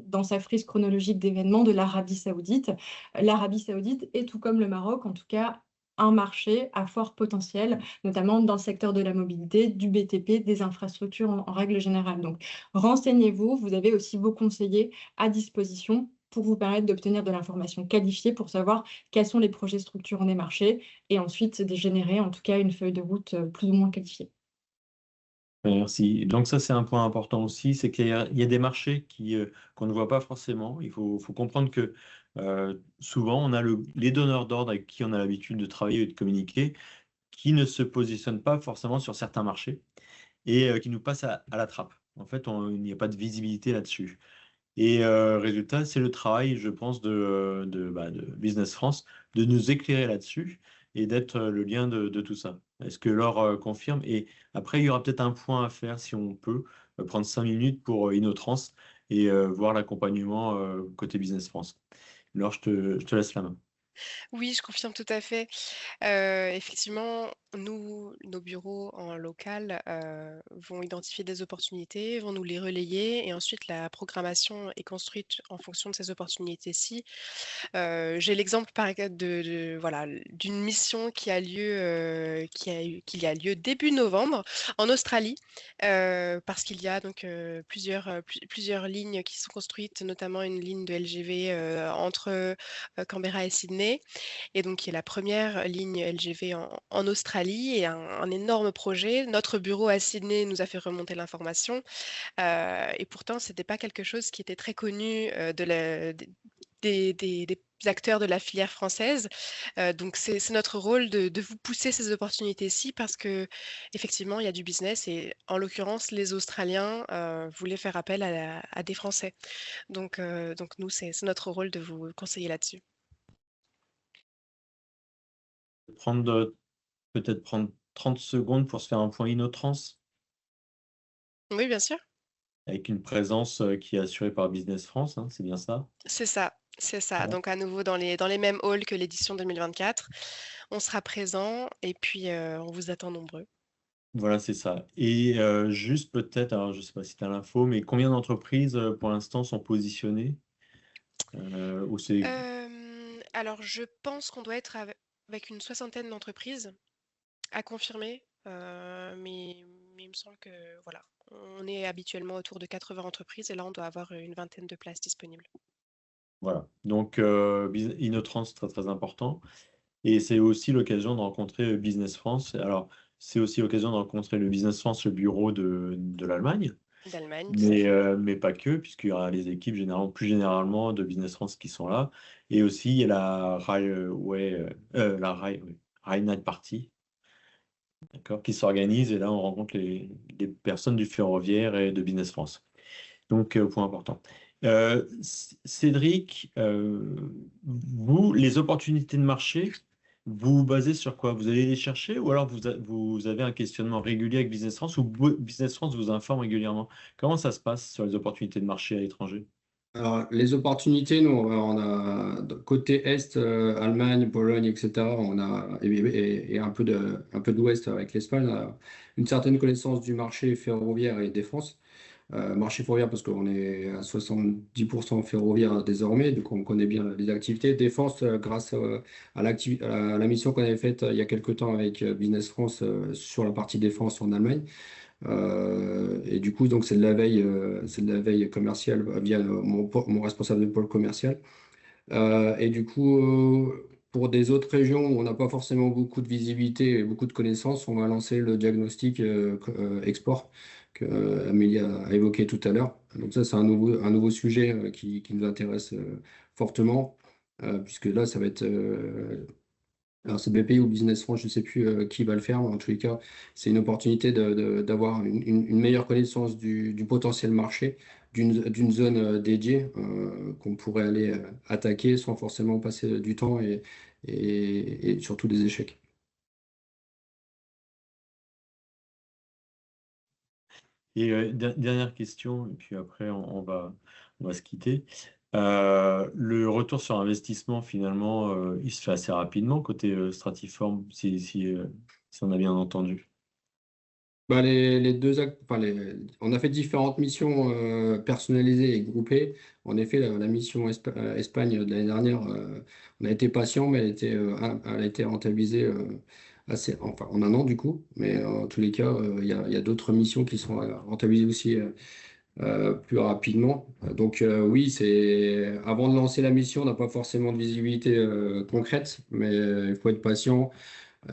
[SPEAKER 3] dans sa frise chronologique d'événements de l'Arabie Saoudite. L'Arabie Saoudite est, tout comme le Maroc, en tout cas, un marché à fort potentiel, notamment dans le secteur de la mobilité, du BTP, des infrastructures en règle générale. Donc, renseignez-vous, vous avez aussi vos conseillers à disposition pour vous permettre d'obtenir de l'information qualifiée pour savoir quels sont les projets structurants des marchés et ensuite de générer en tout cas une feuille de route plus ou moins qualifiée.
[SPEAKER 1] Merci. Donc ça, c'est un point important aussi, c'est qu'il y a des marchés qu'on ne voit pas forcément. Il faut comprendre que souvent, on a les donneurs d'ordre avec qui on a l'habitude de travailler et de communiquer, qui ne se positionnent pas forcément sur certains marchés et qui nous passent à la trappe. En fait, il n'y a pas de visibilité là-dessus. Et résultat, c'est le travail, je pense, de Business France, de nous éclairer là-dessus et d'être le lien de tout ça. Est-ce que Laure confirme? Et après, il y aura peut-être un point à faire, si on peut, prendre 5 minutes pour Innotrans et voir l'accompagnement côté Business France. Laure, je te laisse la main.
[SPEAKER 2] Oui, je confirme tout à fait. Effectivement, nos bureaux en local, vont identifier des opportunités, vont nous les relayer et ensuite la programmation est construite en fonction de ces opportunités-ci. J'ai l'exemple par exa voilà, d'une mission qui a lieu début novembre en Australie, parce qu'il y a donc, plusieurs lignes qui sont construites, notamment une ligne de LGV, entre, Canberra et Sydney et donc qui est la première ligne LGV en Australie et un énorme projet. Notre bureau à Sydney nous a fait remonter l'information, et pourtant c'était pas quelque chose qui était très connu, des acteurs de la filière française. Donc c'est notre rôle de vous pousser ces opportunités-ci parce qu'effectivement, il y a du business et en l'occurrence, les Australiens, voulaient faire appel à des Français. Donc nous, c'est notre rôle de vous conseiller là-dessus.
[SPEAKER 1] Peut-être prendre 30 secondes pour se faire un point Innotrans
[SPEAKER 2] Oui, bien sûr.
[SPEAKER 1] avec une présence qui est assurée par Business France, hein, c'est bien ça?
[SPEAKER 2] C'est ça, c'est ça.
[SPEAKER 1] Voilà.
[SPEAKER 2] Donc à nouveau dans les mêmes halls que l'édition 2024. On sera présent et puis, on vous attend nombreux.
[SPEAKER 1] Voilà, c'est ça. Et juste peut-être, alors je ne sais pas si tu as l'info, mais combien d'entreprises pour l'instant sont positionnées ou c'est...
[SPEAKER 2] Alors je pense qu'on doit être avec une soixantaine d'entreprises à confirmer, mais il me semble que voilà, on est habituellement autour de 80 entreprises et là on doit avoir une vingtaine de places disponibles.
[SPEAKER 1] Voilà. Donc, Innotrans, c'est très très important. Et c'est aussi l'occasion de rencontrer Business France. Alors, c'est aussi l'occasion de rencontrer le Business France, le bureau de l'Allemagne,
[SPEAKER 2] D'Allemagne, tout à
[SPEAKER 1] mais,
[SPEAKER 2] fait.
[SPEAKER 1] mais pas que, puisqu'il y aura les équipes plus généralement de Business France qui sont là. Et aussi, il y a la Rai Night Party, d'accord, qui s'organise. Et là, on rencontre les personnes du ferroviaire et de Business France. Donc, point important. Cédric, vous, les opportunités de marché, vous vous basez sur quoi? Vous allez les chercher ou alors vous avez un questionnement régulier avec Business France ou Business France vous informe régulièrement? Comment ça se passe sur les opportunités de marché à l'étranger?
[SPEAKER 4] Alors, les opportunités, nous, on a côté Est, Allemagne, Pologne, etc. On a, et un peu d'Ouest avec l'Espagne, on a une certaine connaissance du marché ferroviaire et défense. Marché ferroviaire parce qu'on est à 70% ferroviaire désormais, donc on connaît bien les activités. Défense, grâce à la mission qu'on avait faite il y a quelques temps avec Business France sur la partie défense en Allemagne. Et du coup, donc c'est de la veille commerciale via mon responsable de pôle commercial. Et du coup, pour des autres régions où on n'a pas forcément beaucoup de visibilité et beaucoup de connaissances, on va lancer le diagnostic export que Amélie a évoqué tout à l'heure. Donc ça, c'est un nouveau sujet qui nous intéresse fortement, puisque là, ça va être alors, c'est BPI ou Business France, je ne sais plus qui va le faire, mais en tous les cas, c'est une opportunité d'avoir une meilleure connaissance du potentiel marché, d'une zone dédiée qu'on pourrait aller attaquer sans forcément passer du temps et surtout des échecs.
[SPEAKER 1] Et dernière question, et puis après on va se quitter. Le retour sur investissement, finalement, il se fait assez rapidement côté Stratiform, si on a bien entendu.
[SPEAKER 4] Bah, les deux enfin, on a fait différentes missions personnalisées et groupées. En effet, la mission Espagne de l'année dernière, on a été patient, mais elle a été rentabilisée en un an du coup. Mais en tous les cas, il y a d'autres missions qui sont rentabilisées aussi plus rapidement. Donc oui, avant de lancer la mission, on n'a pas forcément de visibilité concrète, mais il faut être patient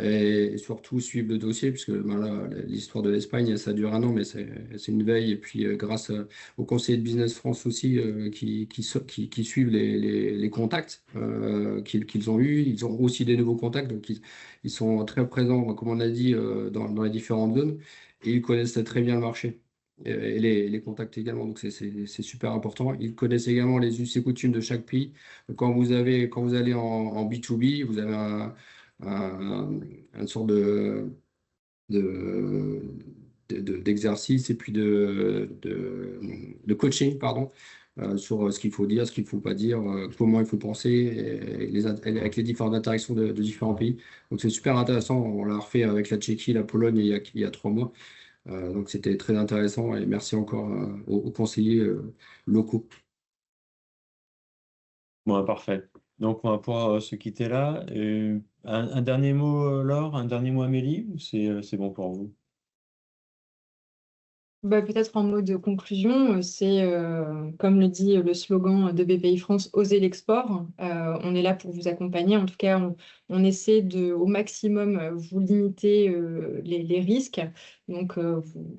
[SPEAKER 4] et surtout suivre le dossier, puisque ben là, l'histoire de l'Espagne, ça dure un an, mais c'est une veille. Et puis, grâce aux conseillers de Business France aussi, qui suivent les contacts qu'ils ont eus, ils ont aussi des nouveaux contacts, donc ils sont très présents, comme on a dit, dans les différentes zones, et ils connaissent très bien le marché. Et les contacts également, donc c'est super important. Ils connaissent également les us et coutumes de chaque pays. Donc, quand vous allez en B2B, vous avez une sorte de, d'exercice et puis de coaching, pardon, sur ce qu'il faut dire, ce qu'il ne faut pas dire, comment il faut penser, avec les différentes interactions de différents pays. Donc c'est super intéressant. On l'a refait avec la Tchéquie, la Pologne il y a 3 mois. Donc c'était très intéressant et merci encore aux conseillers locaux.
[SPEAKER 1] Bon, parfait. Donc, on va pouvoir se quitter là. Un dernier mot, Laure, un dernier mot, Amélie, ou c'est bon pour vous?
[SPEAKER 3] Bah, peut-être en mode de conclusion, c'est comme le dit le slogan de BPI France, oser l'export. On est là pour vous accompagner. En tout cas, on essaie au maximum vous limiter les risques. Donc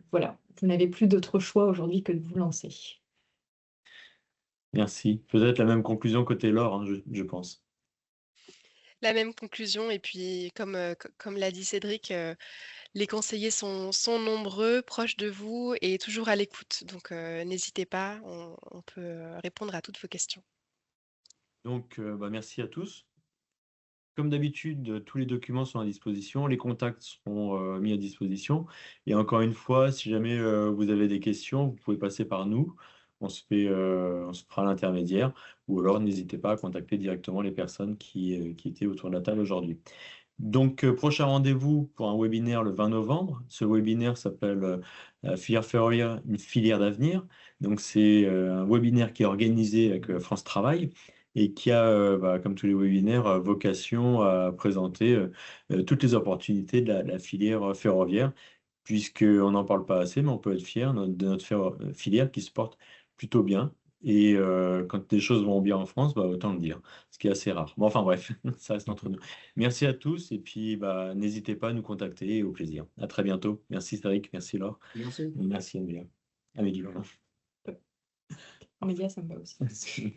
[SPEAKER 3] voilà, vous n'avez plus d'autre choix aujourd'hui que de vous lancer.
[SPEAKER 1] Merci. Peut-être la même conclusion côté Laure, hein, je pense.
[SPEAKER 2] La même conclusion et puis comme l'a dit Cédric, les conseillers sont nombreux, proches de vous et toujours à l'écoute. Donc n'hésitez pas, on peut répondre à toutes vos questions.
[SPEAKER 1] Donc, merci à tous. Comme d'habitude, tous les documents sont à disposition, les contacts seront mis à disposition. Et encore une fois, si jamais vous avez des questions, vous pouvez passer par nous. On se fera l'intermédiaire. Ou alors, n'hésitez pas à contacter directement les personnes qui étaient autour de la table aujourd'hui. Donc, prochain rendez-vous pour un webinaire le 20 novembre. Ce webinaire s'appelle Filière ferroviaire, une filière d'avenir. Donc, c'est un webinaire qui est organisé avec France Travail et qui a, comme tous les webinaires, vocation à présenter toutes les opportunités de la filière ferroviaire, puisqu'on n'en parle pas assez, mais on peut être fier de notre filière qui se porte plutôt bien. Et quand les choses vont bien en France, autant le dire, ce qui est assez rare. Bon, enfin bref, ça reste entre nous. Merci à tous et puis n'hésitez pas à nous contacter, au plaisir. À très bientôt. Merci Cédric, merci Laure,
[SPEAKER 4] Merci.
[SPEAKER 1] merci Amélie. Amélie, voilà.
[SPEAKER 3] En média, ça me va aussi.
[SPEAKER 1] Merci.